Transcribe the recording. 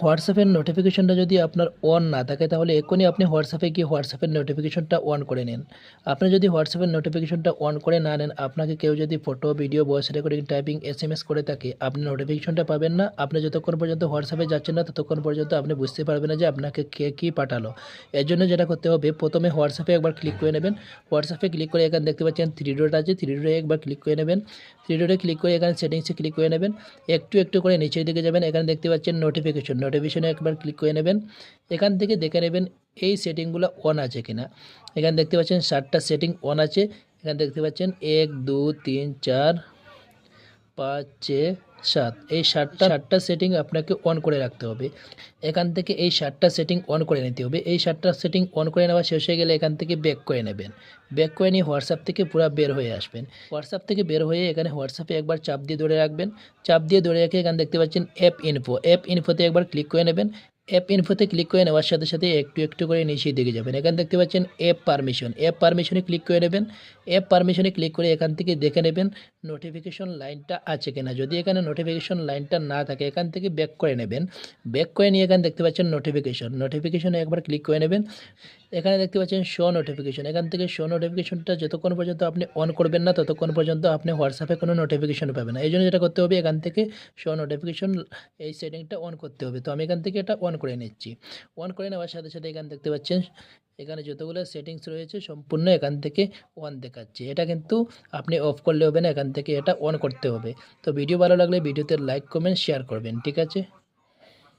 হোয়াটসঅ্যাপের নোটিফিকেশনটা যদি আপনার অন না থাকে তাহলে এক্ষুনি আপনি হোয়াটসঅ্যাপে গিয়ে হোয়াটসঅ্যাপের নোটিফিকেশনটা অন করে নিন। আপনি যদি হোয়াটসঅ্যাপের নোটিফিকেশনটা অন করে না নেন, আপনাকে কেউ যদি photo, video, voice recording, typing, SMS করে থাকে, আপনি নোটিফিকেশনটা পাবেন না। আপনি যতক্ষণ পর্যন্ত হোয়াটসঅ্যাপে যাচ্ছেন না ততক্ষণ পর্যন্ত আপনি বুঝতে পারবেন না যে আপনাকে কে কী পাঠালো। এর জন্য যেটা করতে হবে, প্রথমে হোয়াটসঅ্যাপে একবার ক্লিক করে নেবেন। হোয়াটসঅ্যাপে ক্লিক করে এখানে দেখতে পাচ্ছেন থ্রি ডট আছে, থ্রি ডটে একবার ক্লিক করে নেবেন। থ্রি ডটে ক্লিক করে এখানে সেটিংসে ক্লিক করে নেবেন। একটু একটু করে নিচের দিকে যাবেন, এখানে দেখতে পাচ্ছেন নোটিফিকেশনে একবার ক্লিক করে নেবেন। এখান থেকে দেখে নেবেন এই সেটিংগুলো অন আছে কিনা। এখানে দেখতে পাচ্ছেন 7টা সেটিং অন আছে। এখানে দেখতে পাচ্ছেন 1 2 3 4 5 6 7, এই 7টা সেটিং আপনাকে অন করে রাখতে হবে। এখান থেকে এই 7টা সেটিং অন করে নিতে হবে। এই 7টা সেটিং অন করে নেওয়া শেষ হয়ে গেলে এখান থেকে ব্যাক করে নেবেন। ব্যাক করে নিয়ে হোয়াটসঅ্যাপ থেকে পুরো বের হয়ে আসবেন। হোয়াটসঅ্যাপ থেকে বের হয়ে এখানে হোয়াটসঅ্যাপে একবার চাপ দিয়ে ধরে রাখবেন। চাপ দিয়ে ধরে রেখে এখানে দেখতে পাচ্ছেন অ্যাপ ইনফোতে একবার ক্লিক করে নেবেন। অ্যাপ ইনফোতে ক্লিক করে নেওয়ার সাথে সাথে একটু একটু করে নিচের দিকে যাবেন। এখানে দেখতে পাচ্ছেন অ্যাপ পারমিশনে ক্লিক করে নেবেন। অ্যাপ পারমিশনে ক্লিক করে এখান থেকে দেখে নেবেন নোটিফিকেশন লাইনটা আছে কিনা। যদি এখানে নোটিফিকেশন লাইনটা না থাকে এখান থেকে ব্যাক করে নেবেন। ব্যাক করে নিয়ে এখানে দেখতে পাচ্ছেন নোটিফিকেশনে একবার ক্লিক করে নেবেন। এখানে দেখতে পাচ্ছেন শো নোটিফিকেশন। এখান থেকে শো নোটিফিকেশনটা যতক্ষণ পর্যন্ত আপনি অন করবেন না ততক্ষণ পর্যন্ত আপনি হোয়াটসঅ্যাপে কোনো নোটিফিকেশন পাবেন না। এই জন্য যেটা করতে হবে, এখান থেকে শো নোটিফিকেশন এই সেটিংটা অন করতে হবে। তো আমি এখান থেকে এটা অন করে নিচ্ছি। অন করে নেওয়ার সাথে সাথে এখানে দেখতে পাচ্ছেন এখানে যতগুলো সেটিংস রয়েছে সম্পূর্ণ এখান থেকে অন দেখাচ্ছে। এটা কিন্তু আপনি অফ করলে হবে না, এখান থেকে এটা অন করতে হবে। তো ভিডিও ভালো লাগলে ভিডিওতে লাইক, কমেন্ট, শেয়ার করবেন। ঠিক আছে।